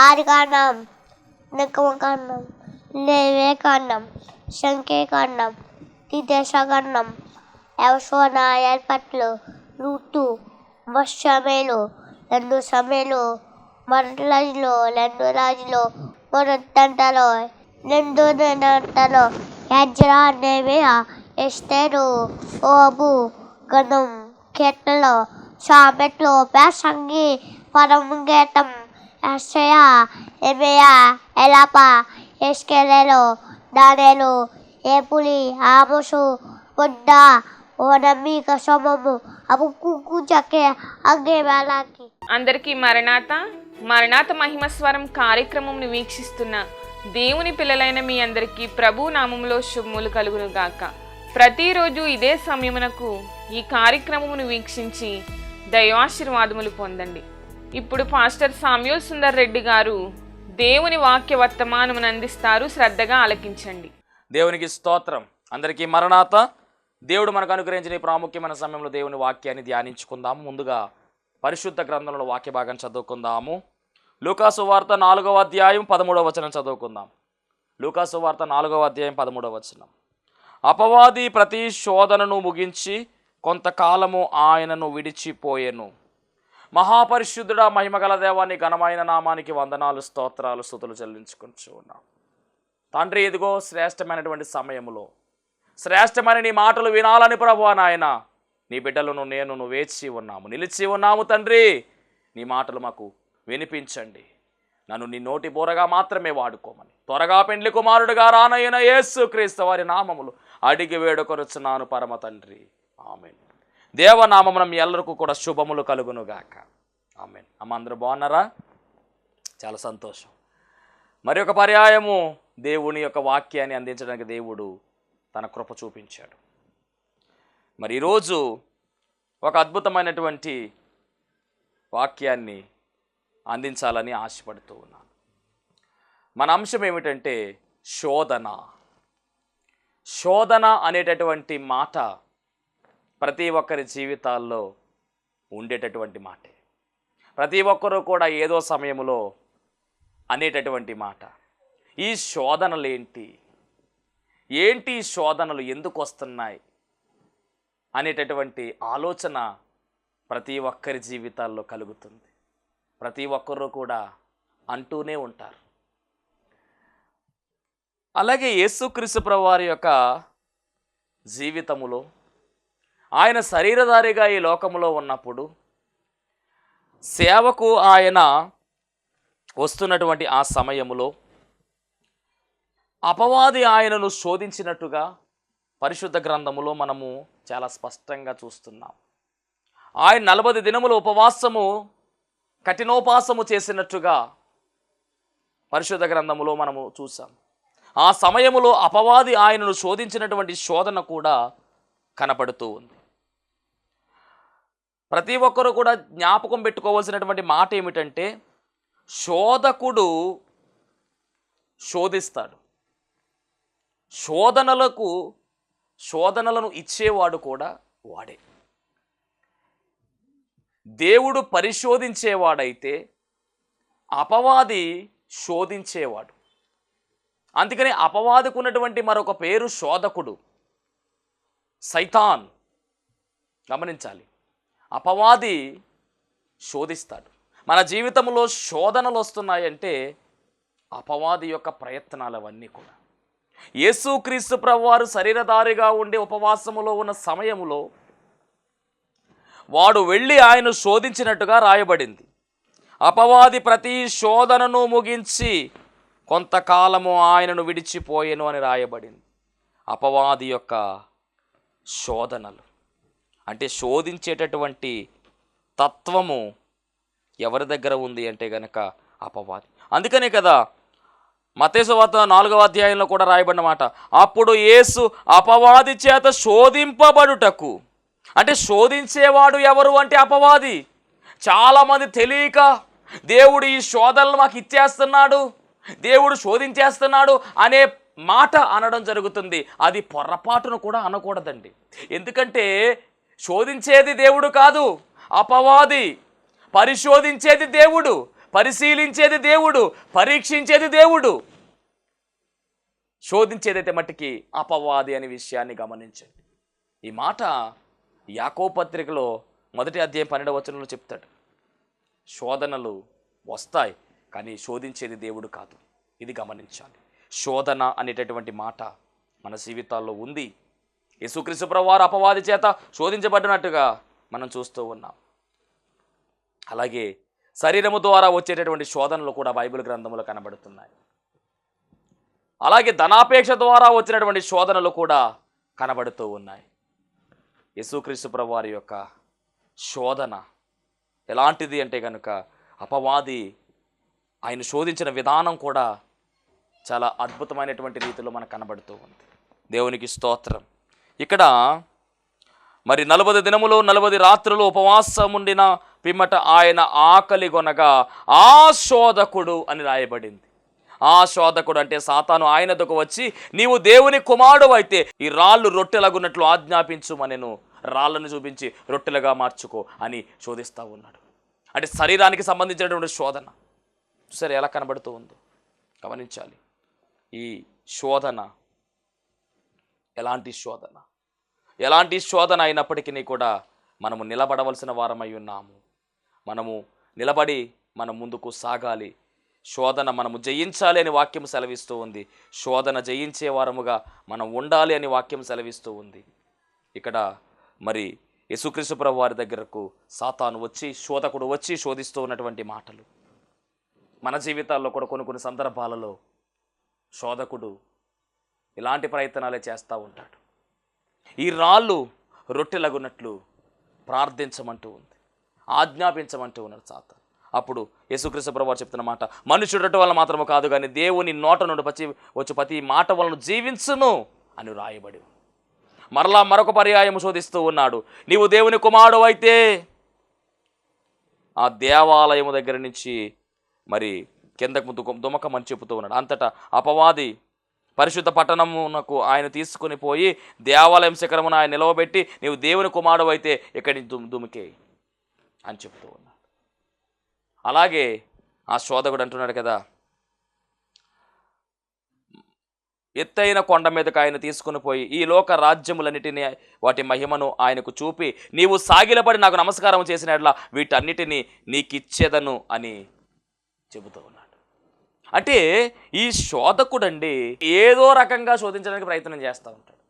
ఆదికాండం, నిర్గమకాండం, లేవియకాండం, సంఖ్యాకాండం, ద్వితీయోపదేశకాండం, యెహోషువ న్యాయాధిపతులు, రూతు, సమూయేలు, 2 సమూయేలు, మొదటి రాజులు, మొదటి దంతాలు, 2 దినవృత్తాలు, ఎజ్రా, నెహెమీయా, ఎస్తేరు, యోబు, గణం, కీర్తనలు, సామెతలు, ప్రసంగి, పరమగీతం, యెషయా, యెరెమీయా, ఎలాప, యెహెజ్కేలు, దానియేలు, ఏపులి, ఆమోసు, బుద్ద, ఓనమీక, సోమము, హబక్కూకు, జకర్యా, హగ్గై, మలాకి. అందరికీ మరణాత మహిమ స్వరం కార్యక్రమంను వీక్షిస్తున్న దేవుని పిల్లలైన మీ అందరికీ ప్రభు నామములో శుభములు కలుగును గాక. ప్రతిరోజు ఇదే సమయమునకు ఈ కార్యక్రమమును వీక్షించి దైవాశీర్వాదములు పొందండి. ఇప్పుడు పాస్టర్ సామ్యూల్ సుందర్ రెడ్డి గారు దేవుని వాక్య వర్తమానమును అందిస్తారు. శ్రద్ధగా ఆలకించండి. దేవునికి స్తోత్రం. అందరికీ మరణాత. దేవుడు మనకు అనుగ్రహించిన ప్రాముఖ్యమైన సమయంలో దేవుని వాక్యాన్ని ధ్యానించుకుందాము. ముందుగా పరిశుద్ధ గ్రంథంలో వాక్య భాగం చదువుకుందాము. లూకాసు వార్త 4వ అధ్యాయం 13వ వచనం చదువుకుందాం. లూకాసు వార్త 4వ అధ్యాయం 13వ వచనం. అపవాది ప్రతి శోధనను ముగించి కొంతకాలము ఆయనను విడిచిపోయెను. మహాపరిశుద్ధుడా, మహిమగల దేవాన్ని ఘనమైన నామానికి వందనాలు, స్తోత్రాలు, స్తుతులు చెల్లించుకుంటూ ఉన్నాం. తండ్రి, ఇదిగో శ్రేష్టమైనటువంటి సమయంలో శ్రేష్టమైన నీ మాటలు వినాలని ప్రభువా నాయన, నీ బిడ్డలను నేను వేచి ఉన్నాము, నిలిచి ఉన్నాము. తండ్రి, నీ మాటలు మాకు వినిపించండి. నన్ను నీ నోటి బోరగా మాత్రమే వాడుకోమని త్వరగా పెండ్లి కుమారుడుగా రానయ్యన యేసుక్రీస్తు వారి నామములు అడిగి వేడుకొనుచున్నాను పరమ తండ్రి, ఆమేన్. దేవనామమున మీ ఎల్లరికూ కూడా శుభములు కలుగునుగాక, ఆమేన్. అమ్మ, అందరూ బాగున్నారా? చాలా సంతోషం. మరి ఒక పర్యాయము దేవుని యొక్క వాక్యాన్ని అందించడానికి దేవుడు తన కృప చూపించాడు. మరి ఈరోజు ఒక అద్భుతమైనటువంటి వాక్యాన్ని అందించాలని ఆశపడుతూ ఉన్నాను. మన అంశం ఏమిటంటే శోధన. శోధన అనేటటువంటి మాట ప్రతి ఒక్కరి జీవితాల్లో ఉండేటటువంటి మాటే. ప్రతి ఒక్కరూ కూడా ఏదో సమయంలో అనేటటువంటి మాట. ఈ శోధనలు ఏంటి శోధనలు ఎందుకు వస్తున్నాయి అనేటటువంటి ఆలోచన ప్రతి ఒక్కరి జీవితాల్లో కలుగుతుంది. ప్రతి ఒక్కరూ కూడా అంటూనే ఉంటారు. అలాగే యేసుక్రీస్తు ప్రభువారి యొక్క జీవితములో ఆయన శరీరధారిగా ఈ లోకములో ఉన్నప్పుడు సేవకు ఆయన వస్తున్నటువంటి ఆ సమయములో అపవాది ఆయనను శోధించినట్టుగా పరిశుద్ధ గ్రంథములో మనము చాలా స్పష్టంగా చూస్తున్నాం. ఆయన 40 దినములు ఉపవాసము, కఠినోపాసము చేసినట్టుగా పరిశుద్ధ గ్రంథములో మనము చూసాం. ఆ సమయములో అపవాది ఆయనను శోధించినటువంటి శోధన కూడా కనపడుతూ ఉంది. ప్రతి ఒక్కరూ కూడా జ్ఞాపకం పెట్టుకోవాల్సినటువంటి మాట ఏమిటంటే, శోధకుడు శోధిస్తాడు, శోధనలను ఇచ్చేవాడు కూడా వాడే. దేవుడు పరిశోధించేవాడైతే అపవాది శోధించేవాడు. అందుకని అపవాదికి ఉన్నటువంటి మరొక పేరు శోధకుడు, సైతాన్. గమనించాలి, అపవాది శోధిస్తాడు. మన జీవితంలో శోధనలు వస్తున్నాయంటే అపవాది యొక్క ప్రయత్నాలు అవన్నీ కూడా. యేసుక్రీస్తు ప్రభువారు శరీరధారిగా ఉండి ఉపవాసములో ఉన్న సమయములో వాడు వెళ్ళి ఆయన శోధించినట్టుగా రాయబడింది. అపవాది ప్రతి శోధనను ముగించి కొంతకాలము ఆయనను విడిచిపోయెను అని రాయబడింది. అపవాది యొక్క శోధనలు అంటే శోధించేటటువంటి తత్వము ఎవరి దగ్గర ఉంది అంటే గనక అపవాది. అందుకనే కదా మత్తయి సువార్త 4వ అధ్యాయంలో కూడా రాయబడిన మాట, అప్పుడు యేసు అపవాది చేత శోధింపబడుటకు. అంటే శోధించేవాడు ఎవరు అంటే అపవాది. చాలామంది తెలియక దేవుడు ఈ శోధనలు మాకు ఇచ్చేస్తున్నాడు, దేవుడు శోధించేస్తున్నాడు అనే మాట అనడం జరుగుతుంది. అది పొరపాటును కూడా అనకూడదండి. ఎందుకంటే శోధించేది దేవుడు కాదు, అపవాది. పరిశోధించేది దేవుడు, పరిశీలించేది దేవుడు, పరీక్షించేది దేవుడు, శోధించేదైతే మట్టికి అపవాది అనే విషయాన్ని గమనించండి. ఈ మాట యాకోబు పత్రికలో 1వ అధ్యాయం 12వ వచనంలో చెప్తాడు. శోధనలు వస్తాయి, కానీ శోధించేది దేవుడు కాదు. ఇది గమనించాలి. శోధన అనేటటువంటి మాట మన జీవితాల్లో ఉంది. యేసుక్రీస్తు ప్రభువారు అపవాది చేత శోధించబడినట్టుగా మనం చూస్తూ ఉన్నాం. అలాగే శరీరము ద్వారా వచ్చేటటువంటి శోధనలు కూడా బైబిల్ గ్రంథంలో కనబడుతున్నాయి. అలాగే ధనాపేక్ష ద్వారా వచ్చినటువంటి శోధనలు కూడా కనబడుతూ ఉన్నాయి. యేసుక్రీస్తు ప్రభువారి యొక్క శోధన ఎలాంటిది అంటే కనుక అపవాది ఆయన శోధించిన విధానం కూడా చాలా అద్భుతమైనటువంటి రీతిలో మనకు కనబడుతూ ఉంది. దేవునికి స్తోత్రం. ఇక్కడ మరి 40 దినములు 40 రాత్రులు ఉపవాసముండిన పిమ్మట ఆయన ఆకలి కొనగా ఆ శోధకుడు అని రాయబడింది. ఆ శోధకుడు అంటే సాతాను ఆయన దగ్గరకు వచ్చి, నీవు దేవుని కుమారుడు అయితే ఈ రాళ్ళు రొట్టెలగున్నట్లు ఆజ్ఞాపించుమనెను, రాళ్ళను చూపించి రొట్టెలుగా మార్చుకో అని శోధిస్తూ ఉన్నాడు. అంటే శరీరానికి సంబంధించినటువంటి శోధన సరే ఎలా కనబడుతూ ఉందో గమనించాలి. ఈ శోధన ఎలాంటి శోధన అయినప్పటికీ కూడా మనము నిలబడవలసిన వారమై ఉన్నాము. మనము నిలబడి మనం ముందుకు సాగాలి. శోధన మనము జయించాలి అని వాక్యం సెలవిస్తూ ఉంది. శోధన జయించే వారముగా మనం ఉండాలి అని వాక్యం సెలవిస్తూ ఉంది. ఇక్కడ మరి యేసుక్రీస్తు ప్రభువు వారి దగ్గరకు సాతాను వచ్చి, శోధకుడు వచ్చి శోధిస్తూ ఉన్నటువంటి మాటలు మన జీవితాల్లో కూడా కొన్ని సందర్భాలలో శోధకుడు ఇలాంటి ప్రయత్నాలే చేస్తూ ఉంటాడు. ఈ రాళ్ళు రొట్టెలగున్నట్లు ప్రార్థించమంటూ ఉంది, ఆజ్ఞాపించమంటూ ఉన్నాడు సాతాను. అప్పుడు యేసుక్రీస్తు ప్రభువు చెప్తున్న మాట, మనుషుడు రొట్టె వల్ల మాత్రము కాదు కానీ దేవుని నోట నుండి వచ్చి ప్రతి మాట వలన జీవించును అని రాయబడి. మరలా మరొక పర్యాయం శోధిస్తూ ఉన్నాడు. నీవు దేవుని కుమారుడు అయితే ఆ దేవాలయము దగ్గర నుంచి మరి కిందకు దుమకమని చెబుతూ ఉన్నాడు. అంతటా అపవాది పరిశుద్ధ పట్టణమునకు ఆయన తీసుకుని పోయి దేవాలయం శిఖరమును ఆయన నిలవబెట్టి, నీవు దేవుని కుమారుడు అయితే ఇక్కడి దుమికే అని చెప్తూ ఉన్నాడు. అలాగే ఆ శోధకుడు అంటున్నాడు కదా, ఎత్తైన కొండ మీదకు ఆయన తీసుకుని పోయి ఈ లోక రాజ్యములన్నిటినీ వాటి మహిమను ఆయనకు చూపి, నీవు సాగిలపడి నాకు నమస్కారం చేసినట్లా వీటన్నిటినీ నీకిచ్చేదను అని చెబుతూ ఉన్నాడు. అంటే ఈ శోధకుడండి ఏదో రకంగా శోధించడానికి ప్రయత్నం చేస్తూ ఉంటాడు.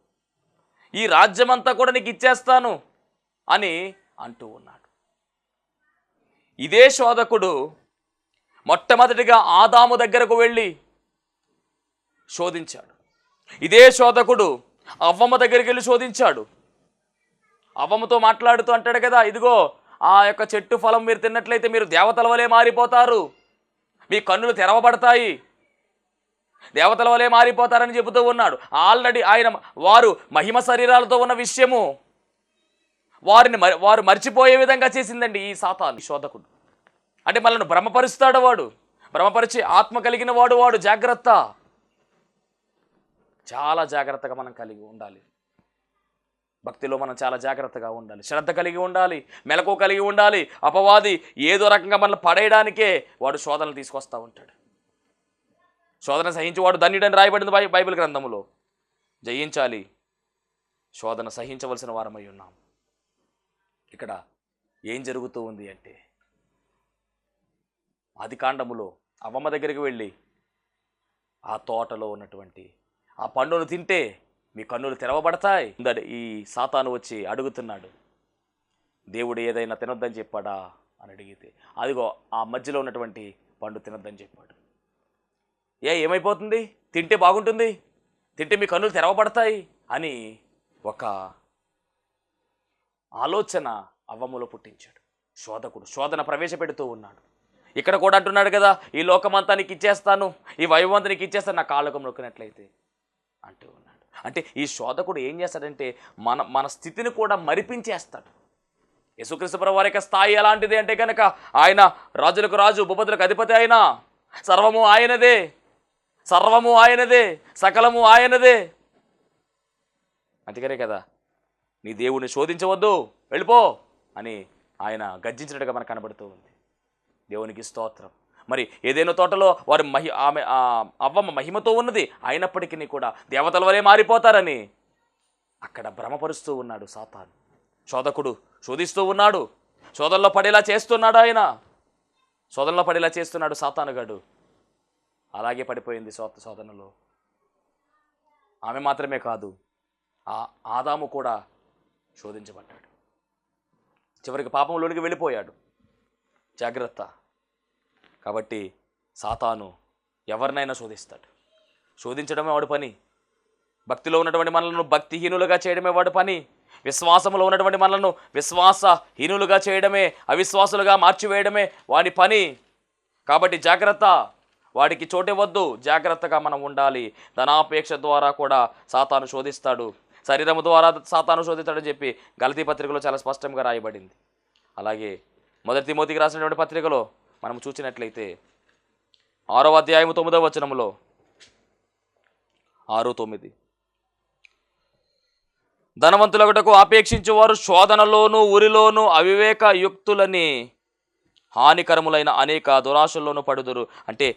ఈ రాజ్యమంతా కూడా నీకు ఇచ్చేస్తాను అని అంటూ ఉన్నాడు. ఇదే శోధకుడు మొట్టమొదటిగా ఆదాము దగ్గరకు వెళ్ళి శోధించాడు. ఇదే శోధకుడు అవ్వమ్మ దగ్గరికి వెళ్ళి శోధించాడు. అవ్వమ్మతో మాట్లాడుతూ అంటాడు కదా, ఇదిగో ఆ యొక్క చెట్టు ఫలం మీరు తిన్నట్లయితే మీరు దేవతల వలె మారిపోతారు, మీ కన్నులు తెరవబడతాయి, దేవతల వలె మారిపోతారని చెబుతూ ఉన్నాడు. ఆల్రెడీ వారు మహిమ శరీరాలతో ఉన్న విషయము వారు మర్చిపోయే విధంగా చేసిందండి ఈ సాతాను, ఈ శోధకుడు. అంటే మనల్ని భ్రమపరుస్తాడు వాడు, భ్రమపరిచి ఆత్మ కలిగిన వాడు జాగ్రత్త. చాలా జాగ్రత్తగా మనం కలిగి ఉండాలి. భక్తిలో మనం చాలా జాగ్రత్తగా ఉండాలి, శ్రద్ధ కలిగి ఉండాలి, మెలకు కలిగి ఉండాలి. అపవాది ఏదో రకంగా మనల్ని పడేయడానికే వాడు శోధనలు తీసుకొస్తూ ఉంటాడు. శోధన సహించేవాడు ధన్యుడని రాయబడింది బైబిల్ గ్రంథములో. జయించాలి, శోధన సహించవలసిన వారమై ఉన్నాం. ఇక్కడ ఏం జరుగుతూ ఉంది అంటే, ఆదికాండములో అవ్వమ్మ దగ్గరికి వెళ్ళి ఆ తోటలో ఉన్నటువంటి ఆ పండును తింటే మీ కన్నులు తెరవబడతాయి ఈ సాతాను వచ్చి అడుగుతున్నాడు. దేవుడు ఏదైనా తినొద్దని చెప్పాడా అని అడిగితే, అదిగో ఆ మధ్యలో ఉన్నటువంటి పండు తినొద్దని చెప్పాడు. ఏమైపోతుంది, తింటే బాగుంటుంది, తింటే మీ కన్నులు తెరవబడతాయి అని ఒక ఆలోచన అవ్వమ్మలో పుట్టించాడు శోధకుడు. శోధన ప్రవేశపెడుతూ ఉన్నాడు. ఇక్కడ కూడా అంటున్నాడు కదా, ఈ లోకమంతా నీకు ఇచ్చేస్తాను, ఈ వైభవంతా నీకు ఇచ్చేస్తాను నా కాళ్ళకు నొక్కినట్లయితే అంటూ ఉన్నాడు. అంటే ఈ శోధకుడు ఏం చేస్తాడంటే మన స్థితిని కూడా మరిపించేస్తాడు. యేసుక్రీస్తు ప్రభువు వారి యొక్క స్థాయి ఎలాంటిది అంటే కనుక, ఆయన రాజులకు రాజు, భూపతులకు అధిపతి, అయినా సర్వము ఆయనదే, సర్వము ఆయనదే, సకలము ఆయనదే. అందుకనే కదా నీ దేవుణ్ణి శోధించవద్దు, వెళ్ళిపో అని ఆయన గర్జించినట్టుగా మనకు కనబడుతూ ఉంది. దేవునికి స్తోత్రం. మరి ఏదైనా తోటలో వారి అవ్వమ్మ మహిమతో ఉన్నది, అయినప్పటికీ కూడా దేవతల వలె మారిపోతారని అక్కడ భ్రమపరుస్తూ ఉన్నాడు సాతాను. శోధకుడు శోధిస్తూ ఉన్నాడు, శోధనలో పడేలా చేస్తున్నాడు, శోధనలో పడేలా చేస్తున్నాడు సాతానుగాడు. అలాగే పడిపోయింది శోధనలో. ఆమె మాత్రమే కాదు, ఆదాము కూడా శోధించబడ్డాడు. చివరికి పాపంలోనికి వెళ్ళిపోయాడు. జాగ్రత్త. కాబట్టి సాతాను ఎవరినైనా శోధిస్తాడు. శోధించడమే వాడి పని. భక్తిలో ఉన్నటువంటి మనలను భక్తిహీనులుగా చేయడమే వాడి పని. విశ్వాసంలో ఉన్నటువంటి మనలను విశ్వాసహీనులుగా చేయడమే, అవిశ్వాసులుగా మార్చివేయడమే వాడి పని. కాబట్టి జాగ్రత్త. వాడికి చోటివ్వద్దు. జాగ్రత్తగా మనం ఉండాలి. ధనాపేక్ష ద్వారా కూడా సాతాను శోధిస్తాడు, శరీరము ద్వారా సాతాను శోధిస్తాడని చెప్పి గలతీ పత్రికలో చాలా స్పష్టంగా రాయబడింది. అలాగే మొదటి తిమోతికి రాసినటువంటి పత్రికలో మనం చూసినట్లయితే 6వ అధ్యాయము 9వ వచనంలో 6:9 ధనవంతులగుటకు ఆపేక్షించేవారు శోధనలోను ఉరిలోను అవివేక యుక్తులని హానికరములైన అనేక దురాశల్లోనూ పడుదురు. అంటే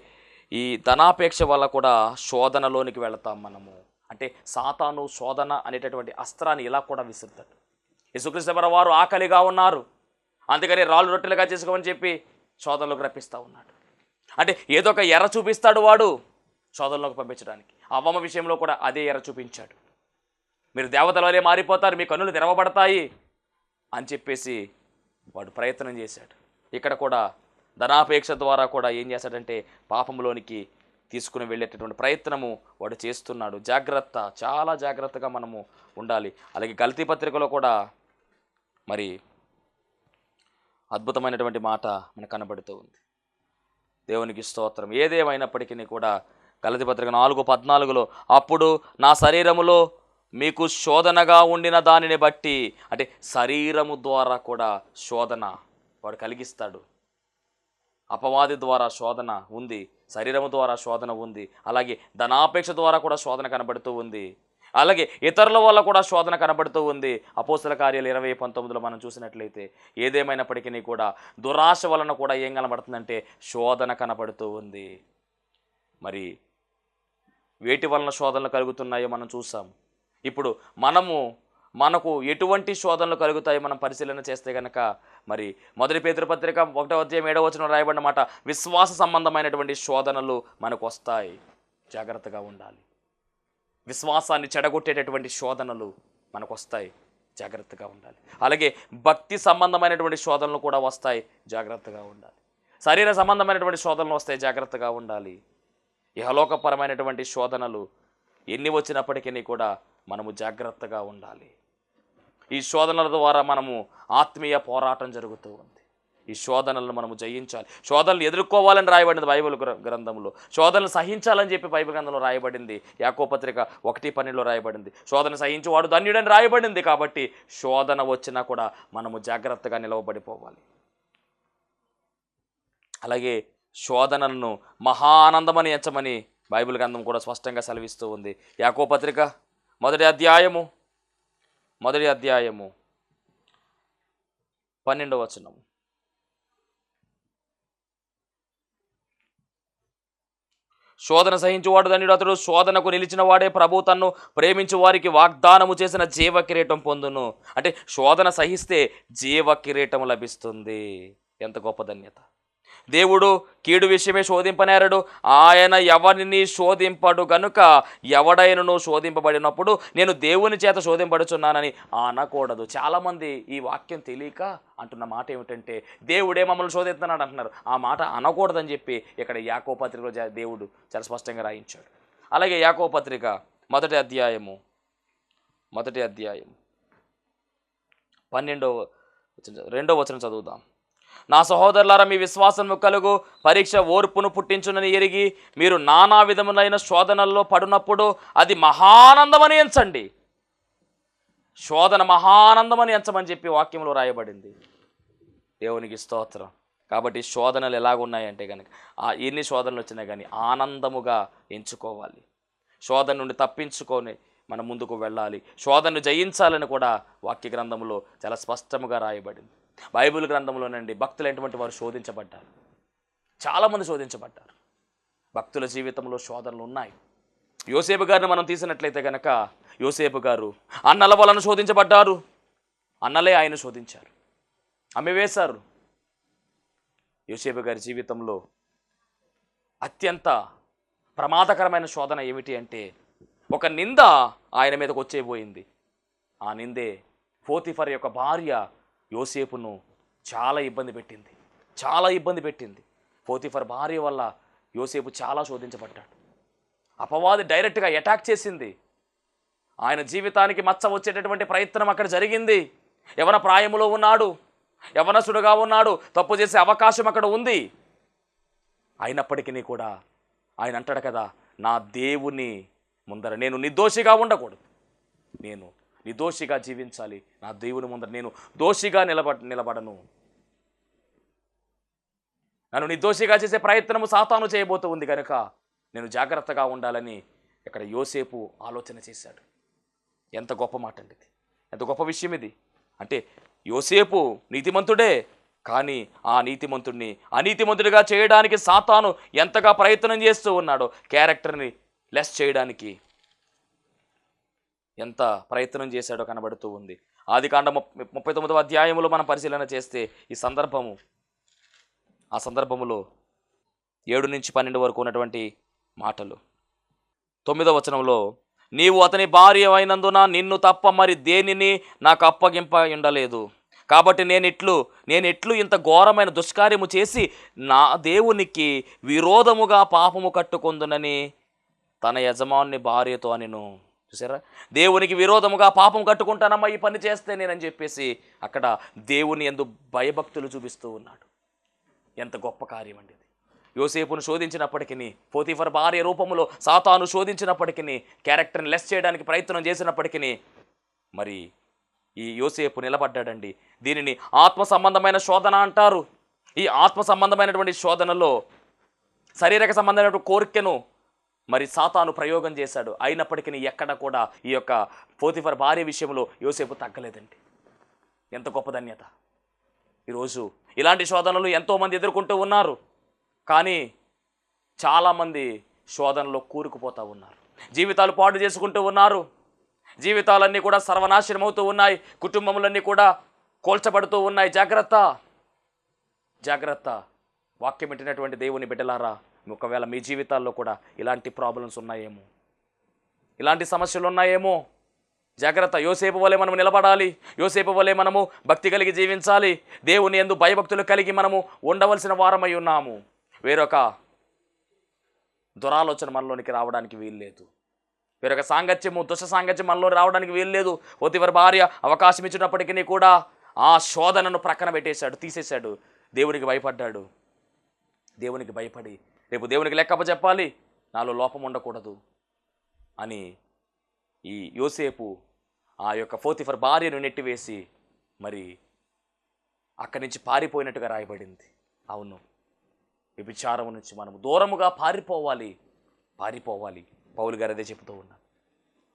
ఈ ధనాపేక్ష వల్ల కూడా శోధనలోనికి వెళతాం మనము. అంటే సాతాను శోధన అనేటటువంటి అస్త్రాన్ని ఇలా కూడా విసురుతాడు. యేసుక్రీస్తు వారు ఆకలిగా ఉన్నారు, అందుకని రాళ్ళు రొట్టెలుగా చేసుకోమని చెప్పి శోధనలోకి రప్పిస్తూ ఉన్నాడు. అంటే ఏదో ఒక ఎర్ర చూపిస్తాడు వాడు శోధనలోకి పంపించడానికి. అవ్వమ్మ విషయంలో కూడా అదే ఎర్ర చూపించాడు. మీరు దేవతల వలె మారిపోతారు, మీ కన్నులు తెరవబడతాయి అని చెప్పేసి వాడు ప్రయత్నం చేశాడు. ఇక్కడ కూడా ధనాపేక్ష ద్వారా కూడా ఏం చేశాడంటే పాపంలోనికి తీసుకుని వెళ్ళేటటువంటి ప్రయత్నము వాడు చేస్తున్నాడు. జాగ్రత్త, చాలా జాగ్రత్తగా మనము ఉండాలి. అలాగే గలతీ పత్రికలో కూడా మరి అద్భుతమైనటువంటి మాట మనకు కనబడుతూ ఉంది. దేవునికి స్తోత్రం. ఏదేమైనప్పటికీ కూడా గలతీ పత్రిక 4:14 అప్పుడు నా శరీరములో మీకు శోధనగా ఉండిన దానిని బట్టి, అంటే శరీరము ద్వారా కూడా శోధన వాడు కలిగిస్తాడు. అపవాది ద్వారా శోధన ఉంది, శరీరము ద్వారా శోధన ఉంది, అలాగే ధనాపేక్ష ద్వారా కూడా శోధన కనబడుతూ ఉంది, అలాగే ఇతరుల వల్ల కూడా శోధన కనబడుతూ ఉంది. అపోస్తల కార్యాలు 20:19 మనం చూసినట్లయితే ఏదేమైనప్పటికీ కూడా దురాశ వలన కూడా ఏం కనబడుతుందంటే శోధన కనబడుతూ ఉంది. మరి వేటి వలన శోధనలు కలుగుతున్నాయో మనం చూసాం. ఇప్పుడు మనకు ఎటువంటి శోధనలు కలుగుతాయో మనం పరిశీలన చేస్తే కనుక మరి మొదటి పేతురు పత్రిక 1వ అధ్యాయం 7వ వచనం రాయబడిన మాట, విశ్వాస సంబంధమైనటువంటి శోధనలు మనకు వస్తాయి. జాగ్రత్తగా ఉండాలి. విశ్వాసాన్ని చెడగొట్టేటటువంటి శోధనలు మనకు వస్తాయి. జాగ్రత్తగా ఉండాలి. అలాగే భక్తి సంబంధమైనటువంటి శోధనలు కూడా వస్తాయి. జాగ్రత్తగా ఉండాలి. శరీర సంబంధమైనటువంటి శోధనలు వస్తాయి. జాగ్రత్తగా ఉండాలి. ఇహలోకపరమైనటువంటి శోధనలు ఎన్ని వచ్చినప్పటికీ కూడా మనము జాగ్రత్తగా ఉండాలి. ఈ శోధనల ద్వారా మనము ఆత్మీయ పోరాటం జరుగుతూ ఉంది. ఈ శోధనలను మనము జయించాలి. శోధనలు ఎదుర్కోవాలని రాయబడింది బైబిల్ గ్రంథంలో. శోధనలు సహించాలని చెప్పి బైబిల్ గ్రంథంలో రాయబడింది. యాకోబు పత్రిక 1:12 రాయబడింది. శోధన సహించేవాడు ధన్యుడని రాయబడింది. కాబట్టి శోధన వచ్చినా కూడా మనము జాగ్రత్తగా నిలవబడిపోవాలి. అలాగే శోధనలను మహా ఆనందమని ఎంచమని బైబిల్ గ్రంథం కూడా స్పష్టంగా సెలవిస్తూ ఉంది. యాకోబు పత్రిక 1వ అధ్యాయము 12వ వచనం, శోధన సహించువాడు ధన్యుడు, అతడు శోధనకు నిలిచిన వాడే ప్రభు తన్ను ప్రేమించు వారికి వాగ్దానము చేసిన జీవ కిరీటం పొందును. అంటే శోధన సహిస్తే జీవ కిరీటం లభిస్తుంది. ఎంత గొప్ప ధన్యత! దేవుడు కీడు విషయమే శోధింపనేరడు, ఆయన ఎవరిని శోధింపడు గనుక ఎవడైనను శోధింపబడినప్పుడు నేను దేవుని చేత శోధింపడుచున్నానని అనకూడదు. చాలామంది ఈ వాక్యం తెలియక అంటున్న మాట ఏమిటంటే దేవుడే మమ్మల్ని శోధిస్తున్నాడు అంటున్నారు. ఆ మాట అనకూడదని చెప్పి ఇక్కడ యాకోబు పత్రికలో దేవుడు చాలా స్పష్టంగా రాయించాడు. అలాగే యాకోబు పత్రిక 1వ అధ్యాయము 2వ వచనం చదువుదాం. నా సహోదరులారా, మీ విశ్వాసము కలుగు పరీక్ష ఓర్పును పుట్టించునని ఎరిగి మీరు నానా విధములైన శోధనల్లో పడినప్పుడు అది మహానందమని ఎంచండి. శోధన మహానందమని ఎంచమని చెప్పి వాక్యంలో రాయబడింది. దేవునికి స్తోత్రం. కాబట్టి శోధనలు ఎలాగున్నాయంటే కనుక ఎన్ని శోధనలు వచ్చినా కానీ ఆనందముగా ఎంచుకోవాలి. శోధన నుండి తప్పించుకొని మనం ముందుకు వెళ్ళాలి. శోధనను జయించాలని కూడా వాక్య గ్రంథంలో చాలా స్పష్టముగా రాయబడింది. బైబిల్ గ్రంథంలోనండి భక్తులైనటువంటి వారు శోధించబడ్డారు. చాలామంది శోధించబడ్డారు. భక్తుల జీవితంలో శోధనలు ఉన్నాయి. యోసేపు గారిని మనం తీసినట్లయితే కనుక యోసేపు గారు అన్నల వలన శోధించబడ్డారు. అన్నలే ఆయన శోధించారు, అమ్మివేశారు. యోసేపు గారి జీవితంలో అత్యంత ప్రమాదకరమైన శోధన ఏమిటి అంటే ఒక నింద ఆయన మీదకు వచ్చేపోయింది. ఆ నిందే పోతిఫర్ యొక్క భార్య యోసేపును చాలా ఇబ్బంది పెట్టింది. పోతిఫర్ భార్య వల్ల యోసేపు చాలా శోధించబడ్డాడు. అపవాది డైరెక్ట్గా అటాక్ చేసింది. ఆయన జీవితానికి మచ్చ వచ్చేటటువంటి ప్రయత్నం అక్కడ జరిగింది. యవన ప్రాయములో ఉన్నాడు, యవనసుడుగా ఉన్నాడు, తప్పు చేసే అవకాశం అక్కడ ఉంది. అయినప్పటికీ కూడా ఆయన అంటాడు కదా, నా దేవుని ముందర నేను నిర్దోషిగా ఉండకూడదు, నేను నిర్దోషిగా జీవించాలి, నా దేవుని ముందర నేను దోషిగా నిలబడను. నన్ను నిర్దోషిగా చేసే ప్రయత్నము సాతాను చేయబోతూ ఉంది కనుక నేను జాగ్రత్తగా ఉండాలని ఇక్కడ యోసేపు ఆలోచన చేశాడు. ఎంత గొప్ప మాట అండి ఇది, ఎంత గొప్ప విషయం ఇది. అంటే యోసేపు నీతిమంతుడే, కానీ ఆ నీతిమంతుడిని అనీతిమంతుడిగా చేయడానికి సాతాను ఎంతగా ప్రయత్నం చేస్తూ ఉన్నాడో, క్యారెక్టర్ని లెస్ చేయడానికి ఎంత ప్రయత్నం చేశాడో కనబడుతూ ఉంది. ఆదికాండం 39వ అధ్యాయంలో మనం పరిశీలన చేస్తే ఆ సందర్భములో 7 నుంచి 12 వరకు ఉన్నటువంటి మాటలు. 9వ వచనంలో, నీవు అతని భార్య అయినందున నిన్ను తప్ప మరి దేనిని నాకు అప్పగింప ఉండలేదు, కాబట్టి నేను ఎట్లు ఇంత ఘోరమైన దుష్కార్యము చేసి నా దేవునికి విరోధముగా పాపము కట్టుకొందునని తన యజమాని భార్యతో అనెను. చూసారా, దేవునికి విరోధముగా పాపం కట్టుకుంటానమ్మా ఈ పని చేస్తే నేనని చెప్పేసి అక్కడ దేవుని యందు భయభక్తులు చూపిస్తూ ఉన్నాడు. ఎంత గొప్ప కార్యం అండి ఇది. యోసేపును శోధించినప్పటికీ, పోతిఫర్ భార్య రూపంలో సాతాను శోధించినప్పటికీ, క్యారెక్టర్ని లెస్ చేయడానికి ప్రయత్నం చేసినప్పటికీ మరి ఈ యోసేపు నిలబడ్డాడండి. దీనిని ఆత్మ సంబంధమైన శోధన అంటారు. ఈ ఆత్మ సంబంధమైనటువంటి శోధనలో శారీరక సంబంధమైనటువంటి కోరికను మరి సాతాను ప్రయోగం చేశాడు. అయినప్పటికీ ఎక్కడ కూడా ఈ యొక్క పోతిఫర్ భార్య విషయంలో యోసేపు తగ్గలేదండి. ఎంత గొప్ప ధన్యత. ఈరోజు ఇలాంటి శోధనలు ఎంతోమంది ఎదుర్కొంటూ ఉన్నారు, కానీ చాలామంది శోధనలో కూరుకుపోతూ ఉన్నారు, జీవితాలు పాడు చేసుకుంటూ ఉన్నారు, జీవితాలన్నీ కూడా సర్వనాశనం అవుతూ ఉన్నాయి, కుటుంబములన్నీ కూడా కోల్చబడుతూ ఉన్నాయి. జాగ్రత్త, జాగ్రత్త. వాక్యం వింటున్నటువంటి దేవుని బిడ్డలారా, ఒకవేళ మీ జీవితాల్లో కూడా ఇలాంటి ప్రాబ్లమ్స్ ఉన్నాయేమో, ఇలాంటి సమస్యలు ఉన్నాయేమో, జాగ్రత్త. యోసేపు వలె మనము నిలబడాలి, యోసేపు వలె మనము భక్తి కలిగి జీవించాలి, దేవుని యందు భయభక్తులు కలిగి మనము ఉండవలసిన వారమై ఉన్నాము. వేరొక దురాలోచన మనలోనికి రావడానికి వీల్లేదు, వేరొక సాంగత్యము దుష్ట సాంగత్యం మనలో రావడానికి వీల్లేదు. పోతిఫర్ భార్య అవకాశం ఇచ్చినప్పటికీ కూడా ఆ శోధనను ప్రక్కన పెట్టేశాడు, తీసేశాడు. దేవునికి భయపడ్డాడు. దేవునికి భయపడి రేపు దేవునికి లెక్కప్ప చెప్పాలి, నాలో లోపం ఉండకూడదు అని ఈ యోసేపు ఆ యొక్క పోతిఫర్ భార్యను నెట్టివేసి మరి అక్కడి నుంచి పారిపోయినట్టుగా రాయబడింది. అవును, వ్యభిచారం నుంచి మనము దూరముగా పారిపోవాలి. పౌలు గారు అదే చెబుతూ ఉన్నారు.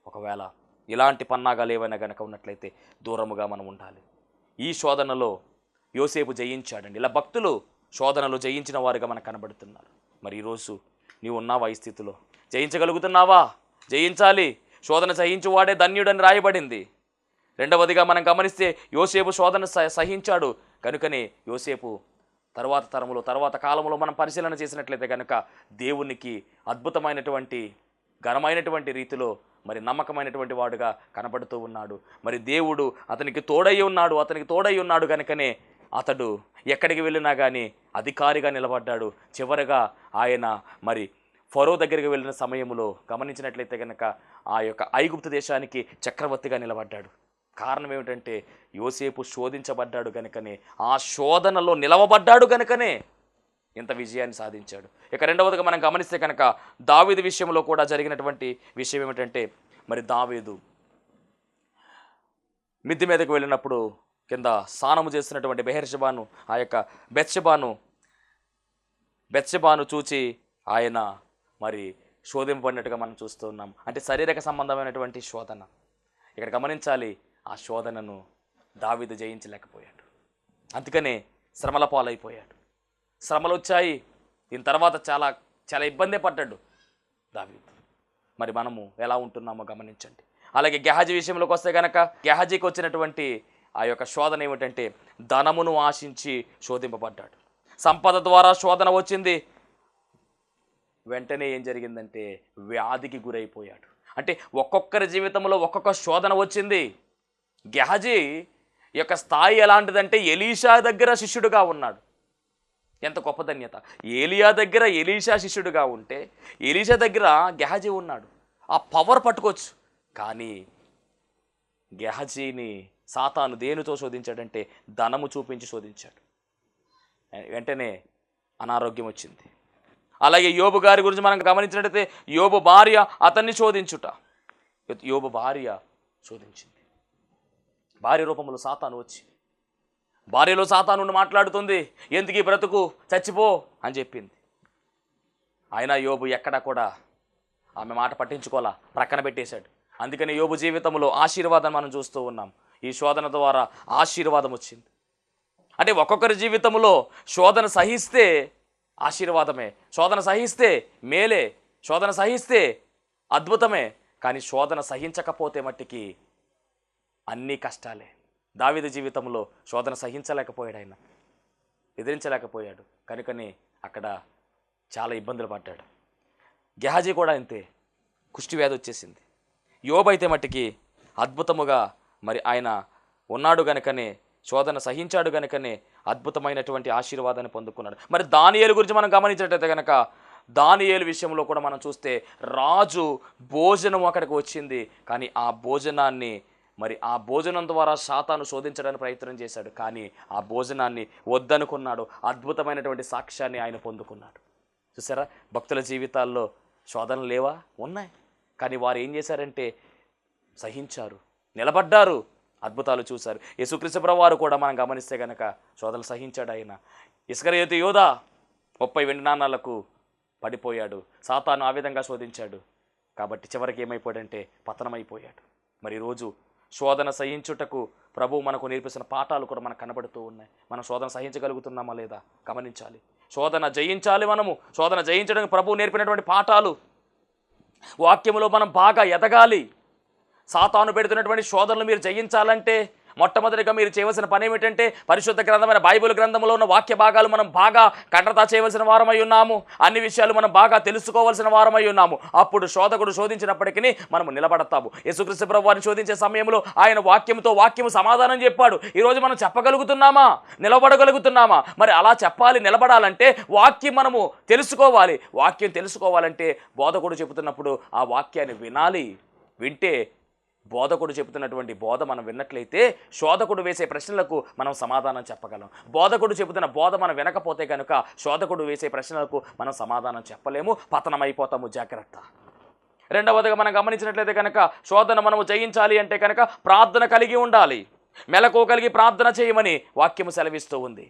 ఒకవేళ ఇలాంటి పన్నాగాలు ఏవైనా కనుక ఉన్నట్లయితే దూరముగా మనం ఉండాలి. ఈ శోధనలో యోసేపు జయించాడండి. ఇలా భక్తులు శోధనలు జయించిన వారుగా మనకు కనబడుతున్నారు. మరి ఈరోజు నీవు ఉన్నావా ఈ స్థితిలో? జయించగలుగుతున్నావా? జయించాలి. శోధన సహించువాడే ధన్యుడని రాయబడింది. రెండవదిగా మనం గమనిస్తే యోసేపు శోధన సహించాడు కనుకనే యోసేపు తర్వాత తరములో తర్వాత కాలంలో మనం పరిశీలన చేసినట్లయితే కనుక దేవునికి అద్భుతమైనటువంటి ఘనమైనటువంటి రీతిలో మరి నమ్మకమైనటువంటి వాడుగా కనబడుతూ ఉన్నాడు. మరి దేవుడు అతనికి తోడై ఉన్నాడు కనుకనే అతడు ఎక్కడికి వెళ్ళినా కానీ అధికారిగా నిలబడ్డాడు. చివరగా ఆయన మరి ఫరో దగ్గరికి వెళ్ళిన సమయంలో గమనించినట్లయితే కనుక ఆ యొక్క ఐగుప్తు దేశానికి చక్రవర్తిగా నిలబడ్డాడు. కారణం ఏమిటంటే యోసేపు శోధించబడ్డాడు కనుకనే, ఆ శోధనలో నిలవబడ్డాడు కనుకనే ఇంత విజయాన్ని సాధించాడు. ఇక రెండవదిగా మనం గమనిస్తే కనుక దావీదు విషయంలో కూడా జరిగినటువంటి విషయం ఏమిటంటే, మరి దావీదు మిద్ది మీదకు వెళ్ళినప్పుడు కింద స్నానము చేస్తున్నటువంటి ఆ యొక్క బెత్షెబాను చూచి ఆయన మరి శోధింపబడినట్టుగా మనం చూస్తూ ఉన్నాం. అంటే శారీరక సంబంధమైనటువంటి శోధన. ఇక్కడ గమనించాలి, ఆ శోధనను దావీదు జయించలేకపోయాడు. అందుకనే శ్రమల పాలైపోయాడు. శ్రమలు వచ్చాయి, దీని తర్వాత చాలా చాలా ఇబ్బందే పడ్డాడు దావీదు. మరి మనము ఎలా ఉంటున్నామో గమనించండి. అలాగే గెహాజీ విషయంలోకి వస్తే కనుక గెహాజీకి వచ్చినటువంటి ఆ యొక్క శోధన ఏమిటంటే ధనమును ఆశించి శోధింపబడ్డాడు. సంపద ద్వారా శోధన వచ్చింది. వెంటనే ఏం జరిగిందంటే వ్యాధికి గురైపోయాడు. అంటే ఒక్కొక్కరి జీవితంలో ఒక్కొక్క శోధన వచ్చింది. గెహాజీ యొక్క స్థాయి ఎలాంటిదంటే ఎలీషా దగ్గర శిష్యుడుగా ఉన్నాడు. ఎంత గొప్ప ధన్యత! ఏలియా దగ్గర ఎలీషా శిష్యుడుగా ఉంటే ఎలీషా దగ్గర గెహాజీ ఉన్నాడు. ఆ పవర్ పట్టుకోవచ్చు. కానీ గెహాజీని సాతాను దేనితో శోధించాడంటే ధనము చూపించి శోధించాడు. వెంటనే అనారోగ్యం వచ్చింది. అలాగే యోబు గారి గురించి మనం గమనించినట్లయితే యోబు భార్య అతన్ని శోధించుట. యోబు భార్య శోధించింది. భార్య రూపంలో సాతాను వచ్చి భార్యలో సాతాను మాట్లాడుతుంది, ఎందుకు ఈ బ్రతుకు, చచ్చిపో అని చెప్పింది. అయినా యోబు ఎక్కడా కూడా ఆమె మాట పట్టించుకోవాలా, ప్రక్కన పెట్టేశాడు. అందుకని యోబు జీవితంలో ఆశీర్వాదం మనం చూస్తూ ఉన్నాం. ఈ శోధన ద్వారా ఆశీర్వాదం వచ్చింది. అంటే ఒక్కొక్కరి జీవితంలో శోధన సహిస్తే ఆశీర్వాదమే, శోధన సహిస్తే మేలే, శోధన సహిస్తే అద్భుతమే. కానీ శోధన సహించకపోతే మట్టికి అన్నీ కష్టాలే. దావీదు జీవితంలో శోధన సహించలేకపోయాడు, ఆయన ఎదిరించలేకపోయాడు. కనుకనే అక్కడ చాలా ఇబ్బందులు పడ్డాడు. గెహాజీ కూడా అంతే, కుష్టి వ్యాధి వచ్చేసింది. యోబు అయితే మట్టికి అద్భుతముగా మరి ఆయన ఉన్నాడు గనుకనే, శోధన సహించాడు గనుకనే అద్భుతమైనటువంటి ఆశీర్వాదాన్ని పొందుకున్నాడు. మరి దానియేలు గురించి మనం గమనించినట్లయితే కనుక దానియేలు విషయంలో కూడా మనం చూస్తే రాజు భోజనం అక్కడికి వచ్చింది. కానీ ఆ భోజనాన్ని మరి ఆ భోజనం ద్వారా సాతాను శోధించడానికి ప్రయత్నం చేశాడు. కానీ ఆ భోజనాన్ని వద్దనుకున్నాడు. అద్భుతమైనటువంటి సాక్ష్యాన్ని ఆయన పొందుకున్నాడు. చూసారా, భక్తుల జీవితాల్లో శోధనలు లేవా? ఉన్నాయి. కానీ వారు ఏం చేశారంటే సహించారు, నిలబడ్డారు, అద్భుతాలు చూశారు. యేసుక్రీస్తు ప్రభువు వారు కూడా మనం గమనిస్తే కనుక శోధనలు సహించాడు. ఆయన ఇస్కరియోతు యోధా 30 వెండి నాణాలకు పడిపోయాడు. సాతాను ఆ విధంగా శోధించాడు. కాబట్టి చివరికి ఏమైపోయాడంటే పతనమైపోయాడు. మరి ఈరోజు శోధన సహించుటకు ప్రభువు మనకు నేర్పిస్తున్న పాఠాలు కూడా మనకు కనబడుతూ ఉన్నాయి. మనం శోధన సహించగలుగుతున్నామా లేదా గమనించాలి. శోధన జయించాలి. మనము శోధన జయించడానికి ప్రభువు నేర్పినటువంటి పాఠాలు, వాక్యములో మనం బాగా ఎదగాలి. సాతాను పెడుతున్నటువంటి శోధనలు మీరు జయించాలంటే మొట్టమొదటిగా మీరు చేయవలసిన పని ఏమిటంటే పరిశుద్ధ గ్రంథమైన బైబిల్ గ్రంథంలో ఉన్న వాక్య భాగాలు మనం బాగా కండ్రతా చేయవలసిన వారమై ఉన్నాము. అన్ని విషయాలు మనం బాగా తెలుసుకోవాల్సిన వారమై ఉన్నాము. అప్పుడు శోధకుడు శోధించినప్పటికీ మనము నిలబడతాము. యేసుక్రీస్తు ప్రభువు వారిని శోధించే సమయంలో ఆయన వాక్యము సమాధానం చెప్పాడు. ఈరోజు మనం చెప్పగలుగుతున్నామా? నిలబడగలుగుతున్నామా? మరి అలా చెప్పాలి, నిలబడాలంటే వాక్యం మనము తెలుసుకోవాలి. వాక్యం తెలుసుకోవాలంటే బోధకుడు చెబుతున్నప్పుడు ఆ వాక్యాన్ని వినాలి. వింటే బోధకుడు చెబుతున్నటువంటి బోధ మనం విన్నట్లయితే శోధకుడు వేసే ప్రశ్నలకు మనం సమాధానం చెప్పగలం. బోధకుడు చెబుతున్న బోధ మనం వినకపోతే కనుక శోధకుడు వేసే ప్రశ్నలకు మనం సమాధానం చెప్పలేము, పతనమైపోతాము. జాగ్రత్త. రెండవదిగా మనం గమనించినట్లయితే కనుక శోధన మనము జయించాలి అంటే కనుక ప్రార్థన కలిగి ఉండాలి. మెలకు కలిగి ప్రార్థన చేయమని వాక్యము సెలవిస్తూ ఉంది.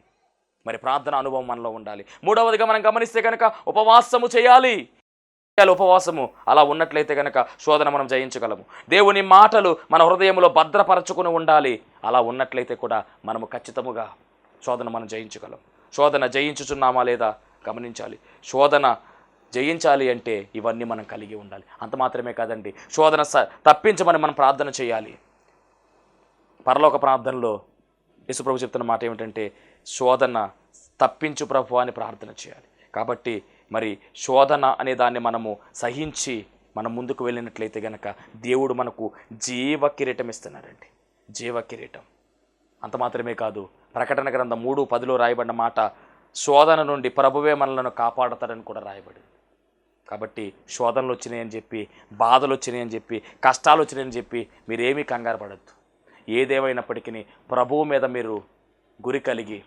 మరి ప్రార్థన అనుభవం మనలో ఉండాలి. మూడవదిగా మనం గమనిస్తే కనుక ఉపవాసము చేయాలి. ఉపవాసము అలా ఉన్నట్లయితే కనుక శోధన మనం జయించగలము. దేవుని మాటలు మన హృదయంలో భద్రపరచుకుని ఉండాలి. అలా ఉన్నట్లయితే కూడా మనము ఖచ్చితముగా శోధన మనం జయించగలం. శోధన జయించుచున్నామా లేదా గమనించాలి. శోధన జయించాలి అంటే ఇవన్నీ మనం కలిగి ఉండాలి. అంత మాత్రమే కాదండి, శోధన తప్పించమని మనం ప్రార్థన చేయాలి. పరలోక ప్రార్థనలో యేసుప్రభు చెప్తున్న మాట ఏమిటంటే శోధన తప్పించు ప్రభు అని ప్రార్థన చేయాలి. కాబట్టి మరి శోధన అనే దాన్ని మనము సహించి మనం ముందుకు వెళ్ళినట్లయితే గనక దేవుడు మనకు జీవ కిరీటం ఇస్తున్నాడండి. జీవ కిరీటం. అంత మాత్రమే కాదు, ప్రకటన గ్రంథం 3:10 రాయబడిన మాట శోధన నుండి ప్రభువే మనలను కాపాడతాడని కూడా రాయబడింది. కాబట్టి శోధనలు వచ్చినాయని చెప్పి, బాధలు వచ్చినాయని చెప్పి, కష్టాలు వచ్చినాయని చెప్పి మీరేమీ కంగారు పడద్దు. ఏదేమైనప్పటికీ ప్రభువు మీద మీరు గురి కలిగి,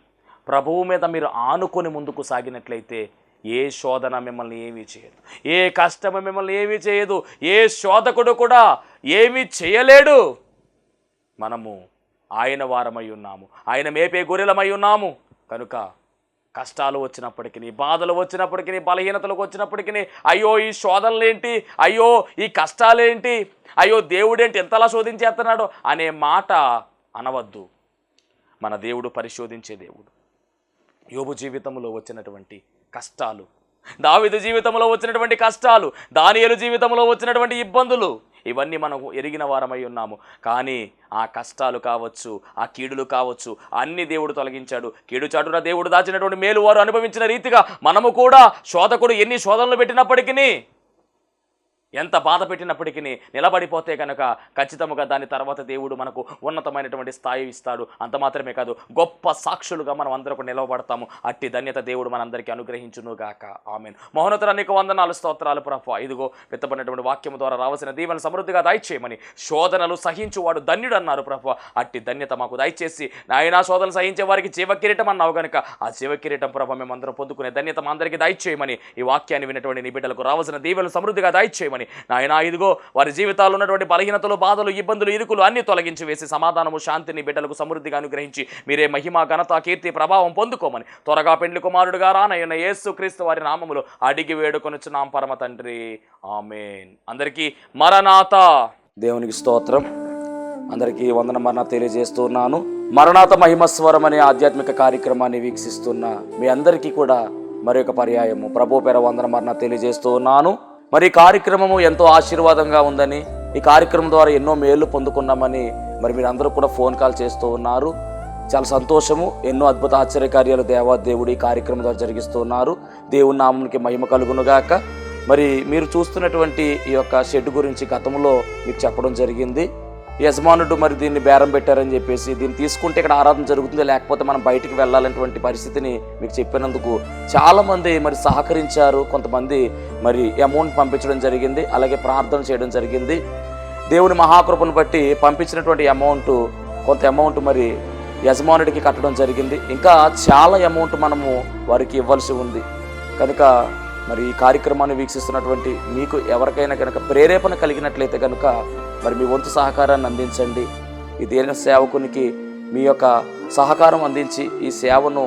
ప్రభువు మీద మీరు ఆనుకొని ముందుకు సాగినట్లయితే ఏ శోధన మిమ్మల్ని ఏమీ చేయదు, ఏ కష్టము మిమ్మల్ని ఏమీ చేయదు, ఏ శోధకుడు కూడా ఏమీ చేయలేడు. మనము ఆయన వారమై ఉన్నాము, ఆయన మేపే గొర్రెలమై ఉన్నాము. కనుక కష్టాలు వచ్చినప్పటికీ, బాధలు వచ్చినప్పటికీ, బలహీనతలకు వచ్చినప్పటికీ అయ్యో ఈ శోధనలేంటి, అయ్యో ఈ కష్టాలేంటి, అయ్యో దేవుడేంటి ఎంతలా శోధించేస్తున్నాడు అనే మాట అనవద్దు. మన దేవుడు పరిశోధించే దేవుడు. యోబు జీవితంలో వచ్చినటువంటి కష్టాలు, దావీదు జీవితంలో వచ్చినటువంటి కష్టాలు, దానియేలు జీవితంలో వచ్చినటువంటి ఇబ్బందులు, ఇవన్నీ మనం ఎరిగిన వారమై ఉన్నాము. కానీ ఆ కష్టాలు కావచ్చు, ఆ కీడులు కావచ్చు, అన్ని దేవుడు తొలగించాడు. కీడు చాటున దేవుడు దాచినటువంటి మేలు వారు అనుభవించిన రీతిగా మనము కూడా శోధకుడు ఎన్ని శోధనలు పెట్టినప్పటికీ, ఎంత బాధ పెట్టినప్పటికీ నిలబడిపోతే కనుక ఖచ్చితంగా దాని తర్వాత దేవుడు మనకు ఉన్నతమైనటువంటి స్థాయి ఇస్తాడు. అంత మాత్రమే కాదు, గొప్ప సాక్షులుగా మనం అందరూ నిలవబడతాము. అట్టి ధన్యత దేవుడు మనందరికీ అనుగ్రహించునుగాక. ఆమేన్. మహోన్నతుడా నీకు వందనాలు, స్తోత్రాలు ప్రభువా. ఇదిగో విత్తబడినటువంటి వాక్యము ద్వారా రావాల్సిన దీవెన సమృద్ధిగా దయచేయమని, శోధనలు సహించువాడు ధన్యుడు అన్నారు ప్రభువా. అట్టి ధన్యత మాకు దయచేసి నాయనా, శోధనలు సహించే వారికి జీవకిరీటం అన్నావు కనుక ఆ జీవకిరీటం ప్రభు మేమందరం పొందుకునే ధన్యత మా అందరికీ దయచేయమని, ఈ వాక్యాన్ని విన్నటువంటి నీ బిడ్డలకు రావాల్సిన దీవెనలు సమృద్ధిగా దయచేయమని నాయనా, ఇదిగో వారి జీవితాల్లో ఉన్నటువంటి బలహీనతలు, బాధలు, ఇబ్బందులు, ఇరుకులు అన్ని తొలగించి వేసి సమాధానము, శాంతిని బిడ్డలకు సమృద్ధిగా అనుగ్రహించి మీరే మహిమ, ఘనత, కీర్తి, ప్రభావం పొందుకోమని త్వరగా పెండ్లి కుమారుడుగా రానయ్యున్న యేసుక్రీస్తు వారి నామములో అడిగి వేడుకొనుచున్నాం పరమ తండ్రి. ఆమేన్. అందరికీ మరణాత. దేవునికి స్తోత్రం. అందరికీ వందన మరణాత తెలియజేస్తున్నాను. మరణాత మహిమస్వరం అనే ఆధ్యాత్మిక కార్యక్రమాన్ని వీక్షిస్తున్న మీ అందరికీ కూడా మరొక పర్యాయము ప్రభు పేర వందన మరణాత తెలియజేస్తూ ఉన్నాను. మరి ఈ కార్యక్రమము ఎంతో ఆశీర్వాదంగా ఉందని, ఈ కార్యక్రమం ద్వారా ఎన్నో మేలు పొందుకున్నామని మరి మీరు అందరూ కూడా ఫోన్ కాల్ చేస్తూ ఉన్నారు. చాలా సంతోషము. ఎన్నో అద్భుత ఆశ్చర్యకార్యాలు దేవాదేవుడు ఈ కార్యక్రమం ద్వారా జరిగిస్తూ ఉన్నారు. దేవుని నామమునికి మహిమ కలుగునుగాక. మరి మీరు చూస్తున్నటువంటి ఈ యొక్క షెడ్ గురించి గతంలో మీకు చెప్పడం జరిగింది. యజమానుడు మరి దీన్ని బేరం పెట్టారని చెప్పేసి, దీన్ని తీసుకుంటే ఇక్కడ ఆరాధన జరుగుతుంది, లేకపోతే మనం బయటికి వెళ్ళాలనేటువంటి పరిస్థితిని మీకు చెప్పినందుకు చాలామంది మరి సహకరించారు. కొంతమంది మరి అమౌంట్ పంపించడం జరిగింది, అలాగే ప్రార్థన చేయడం జరిగింది. దేవుని మహాకృపను బట్టి పంపించినటువంటి కొంత అమౌంట్ మరి యజమానుడికి కట్టడం జరిగింది. ఇంకా చాలా అమౌంట్ మనము వారికి ఇవ్వాల్సి ఉంది. కనుక మరి ఈ కార్యక్రమాన్ని వీక్షిస్తున్నటువంటి మీకు ఎవరికైనా కనుక ప్రేరేపణ కలిగినట్లయితే కనుక మరి మీ వంతు సహకారాన్ని అందించండి. ఈ దేన సేవకునికి మీ యొక్క సహకారం అందించి ఈ సేవను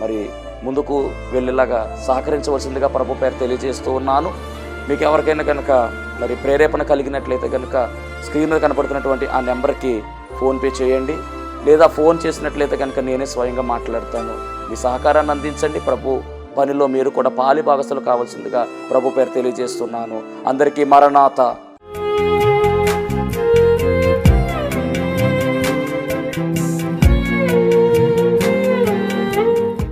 మరి ముందుకు వెళ్ళేలాగా సహకరించవలసిందిగా ప్రభు పేరు తెలియజేస్తూ ఉన్నాను. మీకు ఎవరికైనా కనుక మరి ప్రేరేపణ కలిగినట్లయితే కనుక స్క్రీన్ మీద కనపడుతున్నటువంటి ఆ నెంబర్కి ఫోన్పే చేయండి, లేదా ఫోన్ చేసినట్లయితే కనుక నేనే స్వయంగా మాట్లాడతాను. మీ సహకారాన్ని అందించండి. ప్రభు పనిలో మీరు కూడా పాలి భాగస్తులు కావాల్సిందిగా ప్రభు పేరు తెలియజేస్తున్నాను. అందరికీ మరణాత.